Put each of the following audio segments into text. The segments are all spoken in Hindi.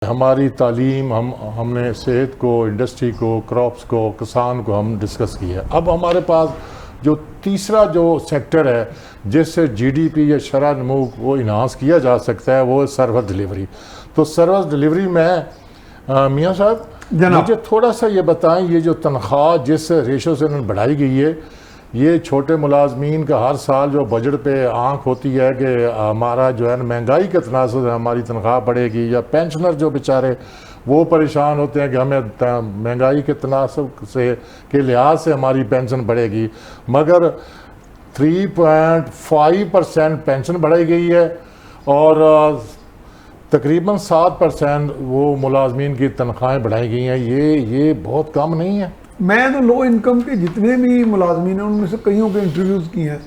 हमारी तालीम, हमने सेहत को, इंडस्ट्री को, क्रॉप्स को, किसान को हम डिस्कस किया। अब हमारे पास जो तीसरा जो सेक्टर है जिससे जीडीपी या शरह नमू वो इन्हांस किया जा सकता है वो है सर्विस डिलीवरी। तो सर्विस डिलीवरी में मियाँ साहब मुझे थोड़ा सा ये बताएं, ये जो तनख्वाह जिस रेशो से उन्होंने बढ़ाई गई है, ये छोटे मुलाजमीन का हर साल जो बजट पे आंख होती है कि हमारा जो है ना महंगाई के तनासुर है हमारी तनख्वाह बढ़ेगी, या पेंशनर जो बेचारे वो परेशान होते हैं कि हमें महंगाई के तनासुर से के लिहाज से हमारी पेंशन बढ़ेगी, मगर 3.5% पेंशन बढ़ाई गई है और तकरीबन 7% वो मुलाजमीन की तनख्वाहें बढ़ाई गई हैं। ये बहुत कम नहीं है। मैं तो लो इनकम के जितने भी मुलाजमीन हैं उनमें से कईयों के इंटरव्यूज़ किए हैं।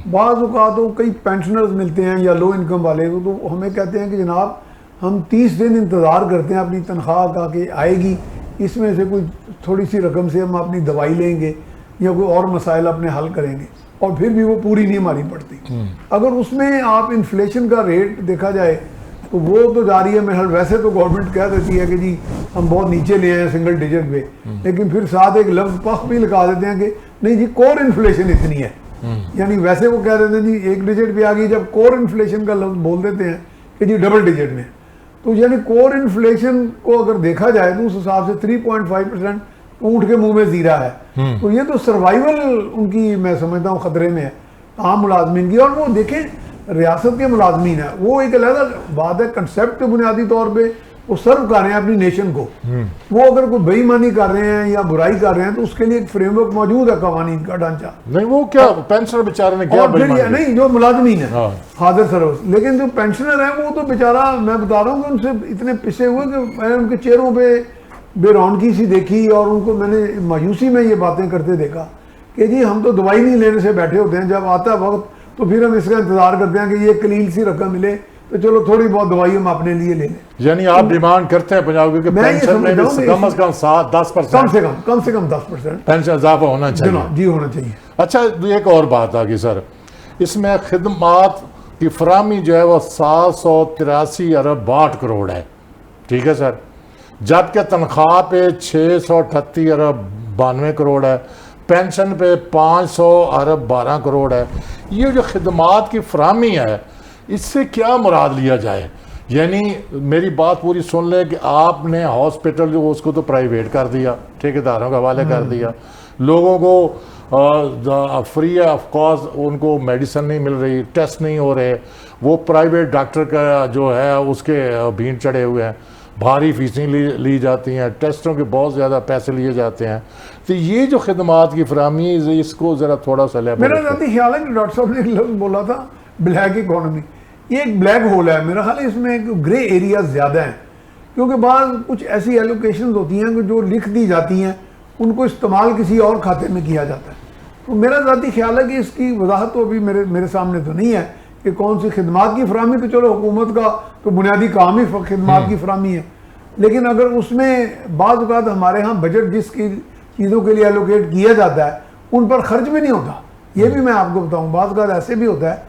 बाज़ औक़ात तो कई पेंशनर्स मिलते हैं या लो इनकम वाले तो हमें कहते हैं कि जनाब हम 30 दिन इंतज़ार करते हैं अपनी तनख्वाह का कि आएगी, इसमें से कोई थोड़ी सी रकम से हम अपनी दवाई लेंगे या कोई और मसाइल अपने हल करेंगे, और फिर भी वो पूरी नहीं हमारी पड़ती। अगर उसमें आप इन्फ्लेशन का रेट देखा जाए तो वो तो जारी है मेरे ख्याल। वैसे तो गवर्नमेंट कह देती है कि जी हम बहुत नीचे ले आए सिंगल डिजिट पे, लेकिन फिर साथ एक लफ्ज़ पख भी लगा देते हैं कि नहीं जी कोर इन्फ्लेशन इतनी है। यानी वैसे वो कह देते हैं जी एक डिजिट पे आ गई, जब कोर इन्फ्लेशन का लफ्ज़ बोल देते हैं कि जी डबल डिजिट में, तो यानी कोर इन्फ्लेशन को अगर देखा जाए तो उस हिसाब से 3.5% ऊँट के मुँह में ज़ीरा है। तो ये तो सर्वाइवल उनकी मैं समझता हूँ ख़तरे में है आम मुलाजमीन की। और वो देखें रियासत के मुलाजमीन है, वो एक अलग बात है, कंसेप्ट के बुनियादी तौर पे वो सर्व कर रहे हैं अपनी नेशन को। वो अगर कोई बेईमानी कर रहे हैं या बुराई कर रहे हैं तो उसके लिए एक फ्रेमवर्क मौजूद है, कवानीन का ढांचा। नहीं वो क्या पेंशनर बेचारे ने क्या नहीं जो मुलाजमीन है हाजिर सर्विस, लेकिन जो पेंशनर है वो तो बेचारा मैं बता रहा हूँ कि उनसे इतने पिसे हुए कि मैंने उनके चेहरों पे बेरौनकी सी देखी और उनको मैंने मायूसी में ये बातें करते देखा कि जी हम तो दवाई नहीं लेने से बैठे होते हैं, जब आता वक्त तो फिर हम इसका इंतजार करते हैं कि ये कलील सी रकम मिले तो चलो थोड़ी बहुत दवाई हम अपने लिए ले लें। यानी आप डिमांड करते हैं पंजाब की पेंशन में कम से कम 7-10% कम से कम 10% पेंशन इजाफा होना चाहिए। जी होना चाहिए। अच्छा एक और बात आ गई सर, इसमें खिदमात की फराहमी जो है वो 783 अरब 62 करोड़ है, ठीक है सर, जबकि तनख्वाह पे 638 अरब 92 करोड़ है, पेंशन पे 500 अरब 12 करोड़ है। ये जो खिदमात की फराहमी है इससे क्या मुराद लिया जाए? यानी मेरी बात पूरी सुन लें कि आपने हॉस्पिटल जो उसको तो प्राइवेट कर दिया, ठेकेदारों के हवाले कर दिया, लोगों को फ्री ऑफ कॉस्ट उनको मेडिसिन नहीं मिल रही, टेस्ट नहीं हो रहे, वो प्राइवेट डॉक्टर का जो है उसके भीड़ चढ़े हुए हैं, भारी फीसें ली जाती हैं, टेस्टों के बहुत ज़्यादा पैसे लिए जाते हैं। तो ये जो खिदमात की फराहमी इसको ज़रा थोड़ा सा मेरा ज़ाती ख्याल है कि डॉक्टर साहब ने एक लफ्ज़ बोला था ब्लैक इकोनॉमी, ये एक ब्लैक होल है मेरा ख्याल है। इसमें ग्रे एरियाज ज़्यादा हैं क्योंकि बाद कुछ ऐसी एलोकेशन होती हैं कि जो लिख दी जाती हैं उनको इस्तेमाल किसी और खाते में किया जाता है। तो मेरा ज़ाती ख्याल है कि इसकी वजाहत तो अभी मेरे सामने तो नहीं है कि कौन सी खिदमात की फराहमी, तो चलो हुकूमत का तो बुनियादी काम ही खिदमात की फराहमी है, लेकिन अगर उसमें बाज़ औक़ात हमारे यहाँ बजट जिसकी चीज़ों के लिए एलोकेट किया जाता है उन पर खर्च भी नहीं होता। ये भी मैं आपको बताऊँ बाज़ औक़ात ऐसे भी होता है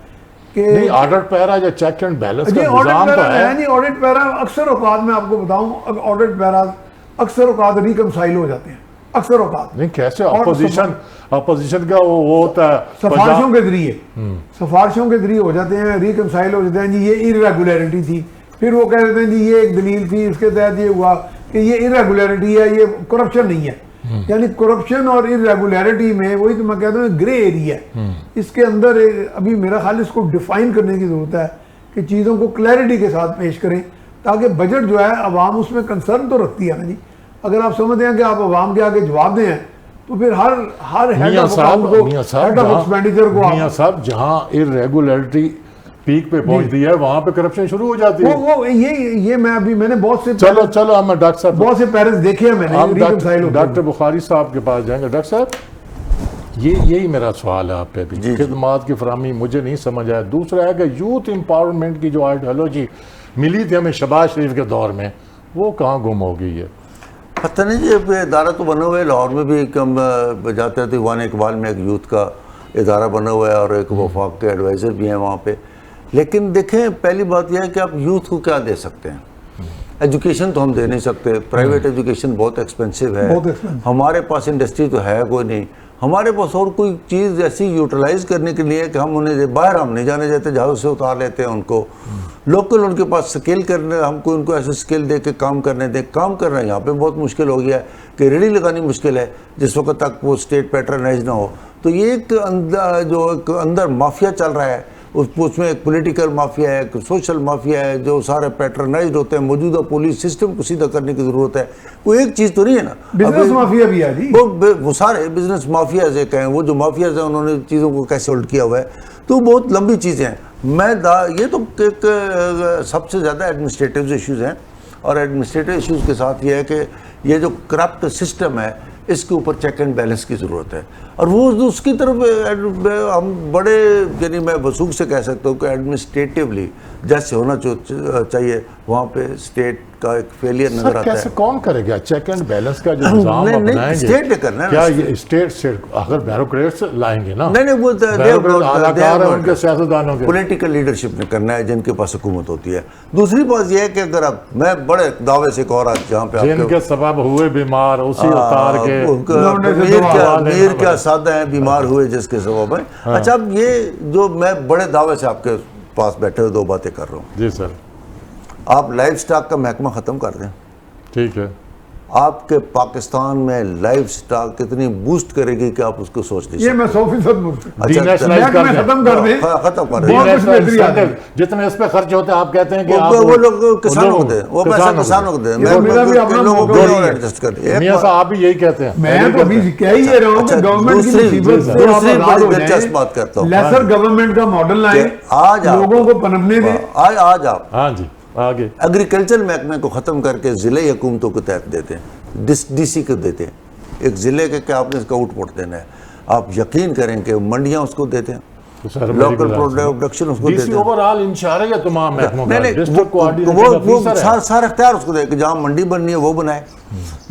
कि ऑडिट पैरा या चेक एंड बैलेंस का निज़ाम तो है नहीं। ऑडिट पैरा अक्सर औक़ात मैं आपको बताऊँ ऑडिट पैरा अक्सर औक़ात रिकमसाइल हो जाते हैं, अक्सर औक़ात नहीं। कैसे अपोजिशन का वो होता है सिफारिशों के जरिए हो जाते हैं, रिकमसाइल हो जाते हैं जी ये इरेगुलरिटी थी, फिर वो कह देते हैं जी ये एक दलील थी इसके तहत ये हुआ कि ये इरेगुलरिटी है, ये करप्शन नहीं है। यानी करप्शन और इरेगुलरिटी में वही तो मैं कहता हूँ ग्रे एरिया है। इसके अंदर अभी मेरा ख्याल इसको डिफाइन करने की ज़रूरत है कि चीज़ों को क्लैरिटी के साथ पेश करें ताकि बजट जो है अवाम उसमें कंसर्न तो रखती है ना जी। अगर आप समझते हैं कि आप अवाम के आगे जवाब दें तो फिर हर हेड ऑफ एक्सपेंडिचर को मियां साहब जहां इरेगुलरिटी पीक पे पहुंचती है वहां पे करप्शन शुरू हो जाती है। वो ये मैंने बहुत से चलो हम डॉक्टर साहब बहुत से पेरेंट्स देखे हैं मैंने। डॉक्टर बुखारी साहब के पास जाएंगे। डॉक्टर साहब यही मेरा सवाल है आप पे भी, खिदमात की फराहमी मुझे नहीं समझ आया। दूसरा है कि यूथ एम्पावरमेंट की जो आइडियोलॉजी मिली थी हमें शहबाज शरीफ के दौर में, वो कहाँ गुम हो गई है? पता नहीं जी, इदारा तो बना हुआ है, लाहौर में भी कम जाते रहते, वान इकबाल में एक यूथ का इदारा बना हुआ है और एक वफाक के एडवाइज़र भी हैं वहाँ पे। लेकिन देखें पहली बात यह है कि आप यूथ को क्या दे सकते हैं। एजुकेशन तो हम दे नहीं सकते, प्राइवेट एजुकेशन बहुत एक्सपेंसिव है, बहुत expensive। हमारे पास इंडस्ट्री तो है कोई नहीं, हमारे पास और कोई चीज़ ऐसी यूटिलाइज करने के लिए कि हम उन्हें बाहर हम नहीं जाने देते, जहाज़ों से उतार लेते हैं उनको, लोकल उनके पास स्किल करने, हमको उनको ऐसे स्किल दे के काम करने दें। काम करना यहाँ पे बहुत मुश्किल हो गया है कि रेडी लगानी मुश्किल है जिस वक्त तक वो स्टेट पैटर्नाइज ना हो। तो ये एक अंदर माफिया चल रहा है, उसमें एक पॉलिटिकल माफिया है, एक सोशल माफिया है, जो सारे पैटर्नाइज्ड होते हैं। मौजूदा पुलिस सिस्टम को सीधा करने की ज़रूरत है। वो एक चीज़ तो नहीं है ना, बिजनेस माफिया भी है जी। वो सारे बिजनेस माफिया से कहें, वो जो माफियाज हैं उन्होंने चीज़ों को कैसे उल्ट किया हुआ है, तो बहुत लंबी चीज़ें हैं। ये तो एक सबसे ज़्यादा एडमिनिस्ट्रेटिव इश्यूज़ हैं, और एडमिनिस्ट्रेटिव इश्यूज़ के साथ ये है कि ये जो करप्ट सिस्टम है इसके ऊपर चेक एंड बैलेंस की ज़रूरत है। और वो उसकी तरफ हम बड़े, यानी मैं वसूख से कह सकता हूँ कि एडमिनिस्ट्रेटिवली जैसे होना चाहिए वहाँ पे स्टेट का एक फेलियर नजर आता कैसे है। कौन करेगा चेक एंड बैलेंस का जो निजाम अपनाएंगे? स्टेट ने करना है क्या ना। ये स्टेट अगर ब्यूरोक्रेट्स लाएंगे ना, नहीं वो अदाकार है उनके सियासतदानों के, पॉलिटिकल लीडरशिप ने करना है जिनके पास हुकूमत होती है। दूसरी बात यह है कि अगर आप, मैं बड़े दावे से कह रहा जहाँ पे जिनके सबब हुए बीमार उसी उतार के मीर क्या सादा है बीमार हुए जिसके सबब है। अच्छा, अब ये जो मैं बड़े दावे से आपके पास बैठे हुए दो बातें कर रहा हूँ। जी सर। आप लाइफ स्टॉक का महकमा ख़त्म कर दें, ठीक है, आपके पाकिस्तान में लाइफ स्टॉक कितनी बूस्ट करेगी कि आप उसको सोच लीजिए। ये मैं 100% डीनेशनलाइज कर दें, खत्म कर दें, खत्म कर बहुत दें। कुछ बेहतरी आ जाएगी। जितने इस पे खर्च होते हैं आप कहते हैं कि वो लोग किसानों को दें, वो पैसा किसानों को दें। ये मेरा भी अपना लोगों को मौका है। एडजस्ट कर दें। मियां साहब आप भी यही कहते हैं। मैं तो अभी कह ही ये रहा हूँ कि अच्छा, गवर्नमेंट की दूसरी मुसीबत से बड़ी आप आजाद हो दिलचस्प जाएं। बात करता हूँ। लेसर गवर्नमेंट का मॉडल लाएं, आज आप- लोगों को पनपने दें। आज आप हाँ जी, आगे एग्रीकल्चर महकमे को ख़त्म करके ज़िले हुकूमतों को तहत देते हैं, डीसी को देते हैं। एक ज़िले के क्या आपने इसका आउटपुट देना है, आप यकीन करें कि मंडियाँ उसको देते हैं, तो सर लोकल प्रोडक्शन उसको देते हैं। ओवरऑल इंचार्ज है तमाम महकमों का, नहीं डिस्ट्रिक्ट वो कोऑर्डिनेटर है। सारा इख्तियार उसको दे कि जहाँ मंडी बननी है वो बनाए,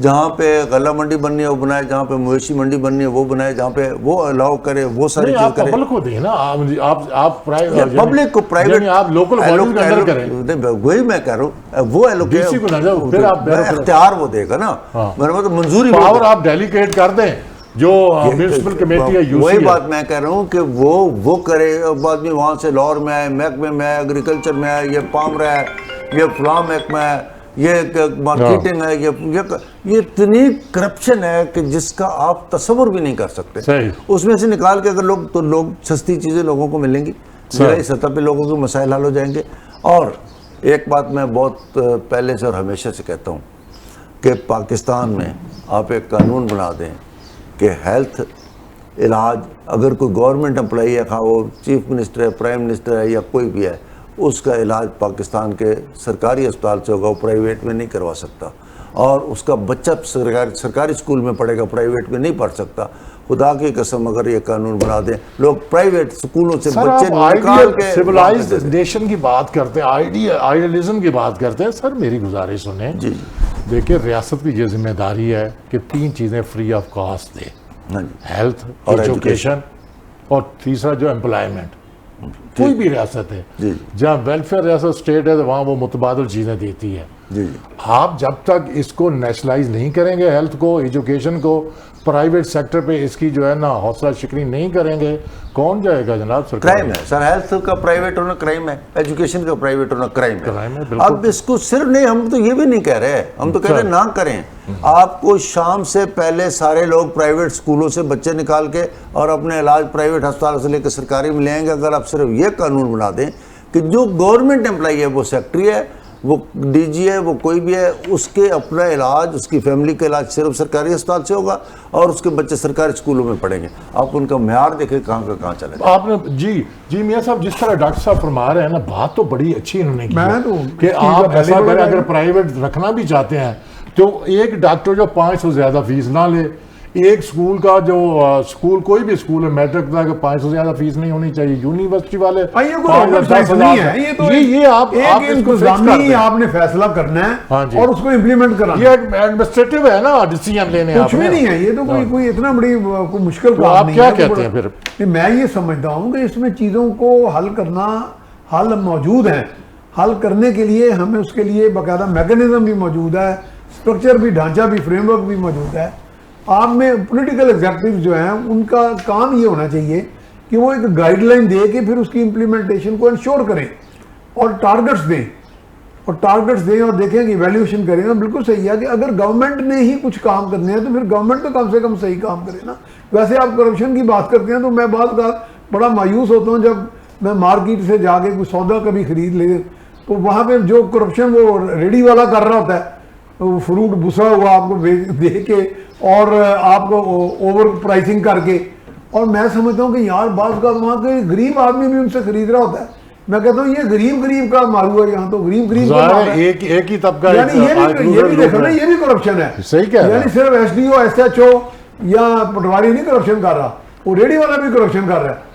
जहाँ पे गला मंडी बननी है वो बनाए, जहाँ पे मवेशी मंडी बननी है वो बनाए, जहाँ पे वो अलाउ करे वो सारी नहीं, चीज़ आप करे। पब्लिक को दें ना, आप प्राइवेट, पब्लिक को प्राइवेट आप लोकल बॉडीज के अंदर करें। वही मैं कह रहा हूँ, वो DC को ना जाओ, फिर आप इख्तियार वो देगा ना, मेरे मतलब मंजूरी पावर आप डेलीगेट कर दें जो म्युनिसिपल कमेटी है, वही बात मैं कह रहा हूँ कि वो करे। अब आदमी वहाँ से लाहौर में आए, महकमे में आए, एग्रीकल्चर में आए, ये पाम रहा है, ये फलां महकमा है, ये मार्केटिंग है, ये इतनी करप्शन है कि जिसका आप तस्वुर भी नहीं कर सकते। सही। उसमें से निकाल के अगर लोग सस्ती चीज़ें लोगों को मिलेंगी, ज़िलाई सतह पे लोगों के मसाइल हल हो जाएंगे। और एक बात मैं बहुत पहले से और हमेशा से कहता हूँ कि पाकिस्तान में आप एक कानून बना दें कि हेल्थ इलाज, अगर कोई गवर्नमेंट एम्प्लॉई है, खा वो चीफ मिनिस्टर है, प्राइम मिनिस्टर है या कोई भी है, उसका इलाज पाकिस्तान के सरकारी अस्पताल से होगा, वो प्राइवेट में नहीं करवा सकता। और उसका बच्चा सरकारी स्कूल में पढ़ेगा, प्राइवेट में नहीं पढ़ सकता। खुदा की कसम अगर ये कानून बना दें, लोग प्राइवेट स्कूलों से बच्चे निकाल के सिविलाइज्ड नेशन की बात करते हैं, आइडियलिज्म की बात करते हैं। सर मेरी गुजारिश सुने, देखिए रियासत की ये जिम्मेदारी है कि 3 चीज़ें free of cost they, health और एजुकेशन, और तीसरा जो एम्प्लॉयमेंट। कोई भी रियासत है जहाँ वेलफेयर रियासत स्टेट है तो वहाँ वो मुतबादल चीज़ें देती है। आप जब तक इसको नेशनलाइज नहीं करेंगे, हेल्थ को, एजुकेशन को, प्राइवेट सेक्टर पे इसकी जो है ना हौसला शिकनी नहीं करेंगे, कौन जाएगा जनाब? सरकार क्राइम है सर, हेल्थ का प्राइवेट होना क्राइम है, एजुकेशन का प्राइवेट होना क्राइम है। अब इसको सिर्फ नहीं, हम तो ये भी नहीं कह रहे, हम तो कह रहे ना करें। आपको शाम से पहले सारे लोग प्राइवेट स्कूलों से बच्चे निकाल के और अपने इलाज प्राइवेट अस्पतालों से लेकर सरकारी में ले आएंगे। अगर आप सिर्फ ये कानून बना दें कि जो गवर्नमेंट एम्प्लॉई है, वो सेक्रेटरी है, वो डीजी है, वो कोई भी है, उसके अपना इलाज, उसकी फैमिली का इलाज सिर्फ सरकारी अस्पताल से होगा और उसके बच्चे सरकारी स्कूलों में पढ़ेंगे। आप उनका म्यार देखें कहाँ का कहाँ चले। आपने जी मियां साहब, जिस तरह डॉक्टर साहब फरमा रहे हैं ना, बात तो बड़ी अच्छी इन्होंने की है कि आप ऐसा करें, अगर प्राइवेट रखना भी चाहते हैं तो एक डॉक्टर जो 500 से ज़्यादा फीस ना ले, एक स्कूल का जो स्कूल, कोई भी स्कूल है मैट्रिक का, 500 से ज्यादा फीस नहीं होनी चाहिए। यूनिवर्सिटी वाले 5,10,000 है। ये तो ये आप इंतजामी आपने फैसला करना है और उसको इम्प्लीमेंट करना है। ये एडमिनिस्ट्रेटिव है ना, डिसीजन लेने। कुछ भी नहीं है, ये तो कोई इतना बड़ी कोई मुश्किल काम आप नहीं क्या है। कहते हैं फिर? मैं ये समझता हूँ कि इसमें चीज़ों को हल करना, हल मौजूद है, हल करने के लिए हमें उसके लिए बाकायदा मैकेनिज्म भी मौजूद है, स्ट्रक्चर भी, ढांचा भी, फ्रेमवर्क भी मौजूद है। आप में पॉलिटिकल एग्जेक्टिव जो हैं उनका काम ये होना चाहिए कि वो एक गाइडलाइन दे के फिर उसकी इम्प्लीमेंटेशन को इंश्योर करें और टारगेट्स दें और देखें कि वैल्यूएशन करें। ना बिल्कुल सही है कि अगर गवर्नमेंट ने ही कुछ काम करने हैं तो फिर गवर्नमेंट तो कम से कम सही काम करे ना। वैसे आप करप्शन की बात करते हैं तो मैं बात का बड़ा मायूस होता हूँ जब मैं मार्केट से जाके कोई सौदा कभी खरीद ले तो वहाँ पे जो करप्शन वो रेडी वाला कर रहा होता है, वो फ्रूट भुसा हुआ आपको दे के और आपको ओवर प्राइसिंग करके, और मैं समझता हूँ कि यार बात का वहाँ के गरीब आदमी भी उनसे खरीद रहा होता है। मैं कहता हूँ ये गरीब का मारू है, यहाँ तो गरीब का एक ही तबका, यानी ये भी देखो ना, ये भी करप्शन है। सही कह रहे हैं। यानी सिर्फ SDO SHO या पटवारी नहीं करप्शन कर रहा, वो रेडी वाला भी करप्शन कर रहा है।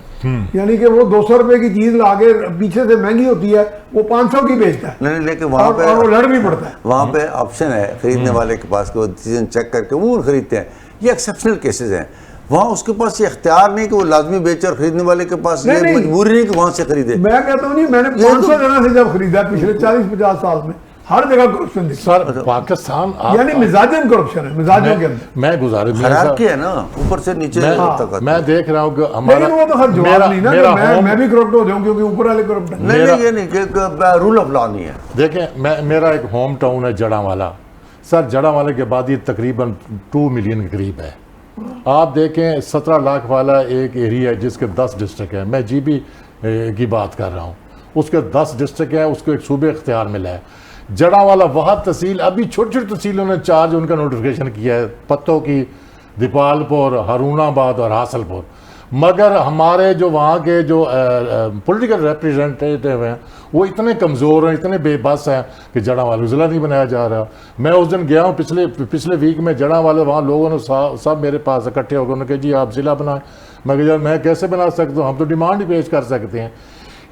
यानी कि वो 200 रुपए की चीज लाके पीछे से महंगी होती है वो 500 की बेचता है। नहीं, लेकिन वहाँ पे वो लड़ भी पड़ता है। वहाँ पे ऑप्शन है खरीदने वाले के पास कि वो डिसीजन चेक करके वो खरीदते हैं। ये एक्सेप्शनल केसेस हैं, वहाँ उसके पास ये इख्तियार नहीं कि वो लाजमी बेचे, और खरीदने वाले के पास ये मजबूरी नहीं कि वहाँ से खरीदे। मैं कहता हूँ नहीं, मैंने 500 जगह से जब खरीदा पिछले 40-50 साल में, हर जगह करप्शन सर पाकिस्तान यानी मिजाजन करप्शन है, मिजाजों के अंदर। मैं गुजारिश खराब है ना, ऊपर से नीचे तक। मैं देख रहा हूँ कि हमारा, लेकिन वो तो हर जवाब नहीं ना, मैं भी करप्ट हो जाऊँ क्योंकि ऊपर वाले करप्ट है। नहीं, ये नहीं, रूल ऑफ लॉ नहीं है। देखें, मेरा एक होम टाउन है जड़ावाला। सर जड़ावाले के बाद ये तकरीबन 2 मिलियन के करीब है। आप देखें 17 लाख वाला एक एरिया है जिसके 10 डिस्ट्रिक्ट है। मैं GB की बात कर रहा हूँ, उसके 10 डिस्ट्रिक्ट है, उसको एक सूबे इख्तियार मिला है। जड़ावाला वहाँ तहसील, अभी छोटी छोटी तहसीलों ने चार्ज उनका नोटिफिकेशन किया है, पत्तों की, दीपालपुर, हारूनाबाद और हासलपुर। मगर हमारे जो वहाँ के जो पॉलिटिकल रिप्रेजेंटेटिव हैं वो इतने कमज़ोर हैं, इतने बेबस हैं कि जड़ावाला ज़िला नहीं बनाया जा रहा। मैं उस दिन गया हूँ पिछले वीक में जड़ावाले, वहाँ लोगों ने सब मेरे पास इकट्ठे होकर उन्होंने कहा जी आप ज़िला बनाएं। मैं कहा यार मैं कैसे बना सकता हूँ, हम तो डिमांड ही पेश कर सकते हैं।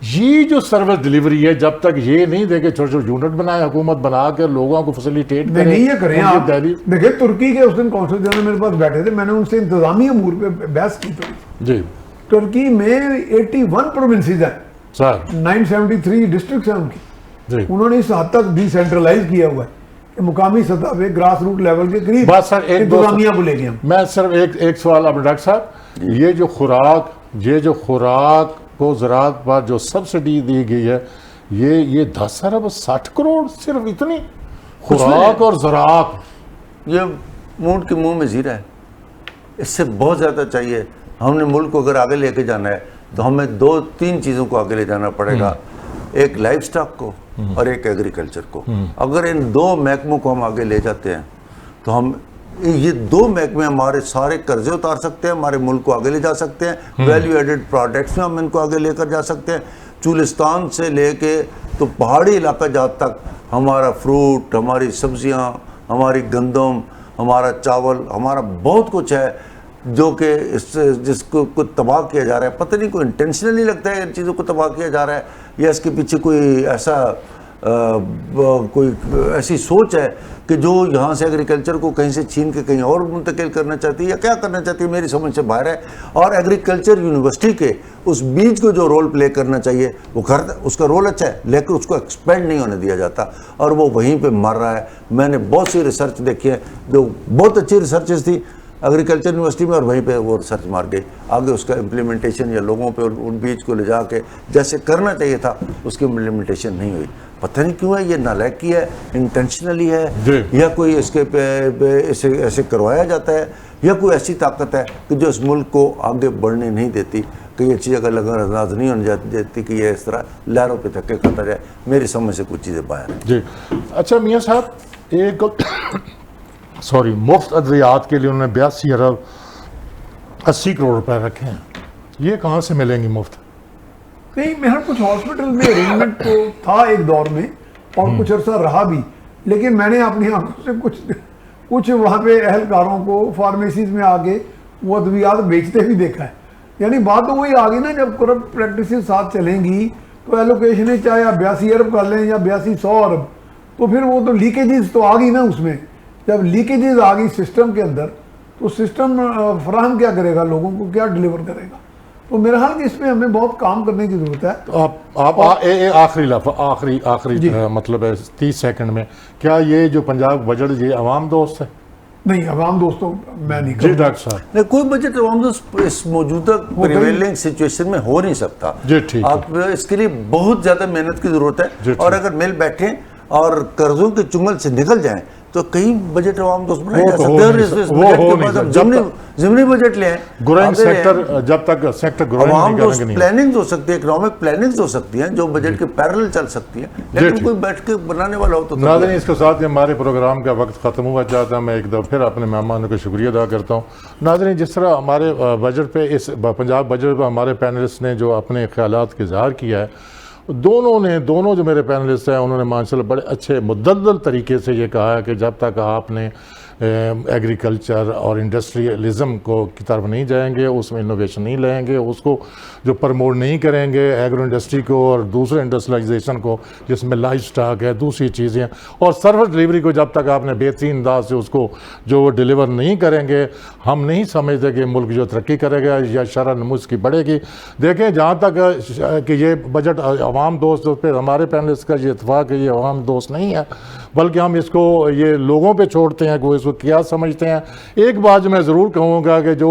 ये जो सर्विस डिलीवरी है, जब तक ये नहीं देखे छोटे छोटे यूनिट बनाए, हुकूमत बना कर लोगों को फैसिलिटेट करें। नहीं ये करें आप। देखिए तुर्की के उस दिन कौंसल जनरल मेरे पास बैठे थे, मैंने उनसे इंतजामी अमूर पे बहस की जी। तुर्की में 81 प्रोविंसेस हैं सर, 973 डिस्ट्रिक्ट हैं उनकी जी। उन्होंने इस हद तक डिसेंट्रलाइज किया हुआ है कि मुकामी सतह पे ग्रास रूट लेवल के करीब बस सर इंतजामिया को लेके हम। मैं सिर्फ एक सवाल अब डॉक्टर साहब, ये जो खुराक को ज़राअत पर जो सब्सिडी दी गई है, ये 10 अरब 60 करोड़ सिर्फ इतनी खुराक और ज़राअत, ये ऊँट के मुंह में जीरा है। इससे बहुत ज़्यादा चाहिए। हमने मुल्क को अगर आगे लेके जाना है तो हमें 2-3 चीज़ों को आगे ले जाना पड़ेगा, एक लाइफ स्टॉक को और एक एग्रीकल्चर को। अगर इन 2 महकमों को हम आगे ले जाते हैं तो हम ये 2 महकमे हमारे सारे कर्जे उतार सकते हैं, हमारे मुल्क को आगे ले जा सकते हैं। वैल्यू एडेड प्रोडक्ट्स में हम इनको आगे लेकर जा सकते हैं। चुलिस्तान से लेके तो पहाड़ी इलाका जहाँ तक हमारा फ्रूट, हमारी सब्जियाँ, हमारी गंदम, हमारा चावल, हमारा बहुत कुछ है जो कि जिसको कुछ तबाह किया जा रहा है। पता नहीं कोई इंटेंशनली लगता है इन चीज़ों को तबाह किया जा रहा है या इसके पीछे कोई ऐसी सोच है कि जो यहाँ से एग्रीकल्चर को कहीं से छीन के कहीं और मुंतकिल करना चाहती है या क्या करना चाहती है, मेरी समझ से बाहर है। और एग्रीकल्चर यूनिवर्सिटी के उस बीज को जो रोल प्ले करना चाहिए वो करता, उसका रोल अच्छा है, लेकिन उसको एक्सपेंड नहीं होने दिया जाता और वो वहीं पे मर रहा है। मैंने बहुत सी रिसर्च देखी है जो बहुत अच्छी रिसर्चेस थी एग्रीकल्चर यूनिवर्सिटी में, और वहीं पे वो रिसर्च मार गई। आगे उसका इम्प्लीमेंटेशन या लोगों पे उन बीज को ले जाके जैसे करना चाहिए था उसकी इम्प्लीमेंटेशन नहीं हुई। पता नहीं क्यों है, ये नालायकी है, इंटेंशनली है या कोई इसके पे ऐसे करवाया जाता है या कोई ऐसी ताकत है कि जो इस मुल्क को आगे बढ़ने नहीं देती, कि ये चीज़ अगर लगा अंदाज नहीं होने देती कि ये इस तरह लहरों पे धक्के खाता जाए। मेरी समझ से कुछ चीज़ें बाहर हैं जी। अच्छा मियाँ साहब, मुफ्त अद्वियात के लिए उन्होंने 82 अरब 80 करोड़ रुपए रखे हैं, ये कहाँ से मिलेंगी मुफ्त? नहीं, मेरा कुछ हॉस्पिटल में अरेंजमेंट तो था एक दौर में और कुछ अर्सा रहा भी, लेकिन मैंने अपनी आंखों से कुछ वहाँ पे एहलकारों को फार्मेसीज में आके वो अद्वियात बेचते भी देखा है। यानी बात तो वही आ गई ना, जब करप्ट प्रैक्टिस साथ चलेंगी तो एलोकेशन चाहे आप 82 अरब कर लें या 8200 अरब, तो फिर वो तो लीकेजेस तो आ गई ना उसमें। जब लीकेजेस आ गई सिस्टम के अंदर तो सिस्टम फराहम क्या करेगा, लोगों को क्या डिलीवर करेगा? तो मेरा ख्याल कि इसमें हमें बहुत काम करने की ज़रूरत है। तो आप आखिरी लफ्ज़ आखिरी मतलब है 30 सेकंड में, क्या ये जो पंजाब बजट ये अवाम दोस्त है? नहीं, आवाम दोस्तों मैं नहीं जी कहूँगा। डॉक्टर साहब। नहीं, कोई बजट अवाम दोस्त इस मौजूदा प्रिवेलिंग सिचुएशन में हो नहीं सकता। जी, ठीक है। आप इसके लिए बहुत ज्यादा मेहनत की जरूरत जी, है, ठीक। और अगर मिल बैठे और कर्जों के चुंगल से निकल जाएं तो कई बजट अवाम दोस्त बनाए वो जा तो सकते हो हैं। नहीं इस सकता, वो बजट हो के नहीं बाद हम सकता। ज़िमनी बजट ले आए, ग्रोइंग आगे ले आए। सेक्टर जब तक सेक्टर ग्रोइंग अवाम नहीं दोस्त करेंगे नहीं। प्लानिंग हो सकती है, इकोनॉमिक प्लानिंग हो सकती है जो बजट के पैरेलल चल सकती है, लेकिन ठीक। कोई बैठ के बनाने वाला हो तो नाज़रीन, इसके साथ ही हमारे प्रोग्राम का वक्त ख़त्म हुआ चाहता है। मैं एक दफ़ा फिर अपने मेहमानों का शुक्रिया अदा करता हूँ। नाज़रीन, जिस तरह हमारे बजट पे इस पंजाब बजट पर हमारे पैनलिस्ट ने जो अपने ख्यालात का इज़हार किया है, दोनों जो मेरे पैनलिस्ट हैं उन्होंने माशाल्लाह बड़े अच्छे मुद्दल तरीके से ये कहा है कि जब तक आपने एग्रीकल्चर और इंडस्ट्रियलिज़म को की तरफ नहीं जाएंगे, उसमें इनोवेशन नहीं लाएंगे, उसको जो प्रमोट नहीं करेंगे एग्रो इंडस्ट्री को और दूसरे इंडस्ट्रियलाइजेशन को जिसमें लाइफ स्टॉक है, दूसरी चीज़ें और सर्विस डिलीवरी को जब तक आपने बेहतरीन अंदाज से उसको जो डिलीवर नहीं करेंगे, हम नहीं समझते कि मुल्क जो तरक्की करेगा या शरह नमूस की बढ़ेगी। देखें, जहाँ तक कि ये बजट अवाम दोस्त उस पर हमारे पैनलिस्ट का ये इत्तेफाक है, ये अवाम दोस्त नहीं है, बल्कि हम इसको ये लोगों पे छोड़ते हैं कि वो इसको क्या समझते हैं। एक बात जो मैं ज़रूर कहूँगा कि जो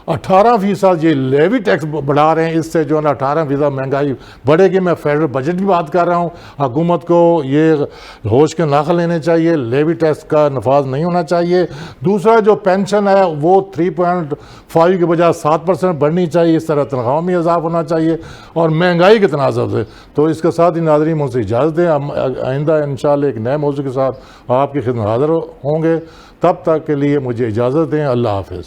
18% ये लेवी टैक्स बढ़ा रहे हैं, इससे जो है ना 18% महंगाई बढ़ेगी। मैं फेडरल बजट की बात कर रहा हूँ, हुकूमत को ये होश के नाख लेने चाहिए, लेवी टैक्स का नफाज नहीं होना चाहिए। दूसरा जो पेंशन है वो 3.5 के बजाय 7% बढ़नी चाहिए, इस तरह तनख्वाह में इजाफा होना चाहिए और महंगाई के तनाज़ुर से। तो इसके साथ ही नाज़रीन मुझसे इजाज़त दें, हम आइंदा इंशाअल्लाह एक नए मौजू के साथ आपकी खिदमत हाज़िर होंगे। तब तक के लिए मुझे इजाज़त दें। अल्लाह हाफ़िज़।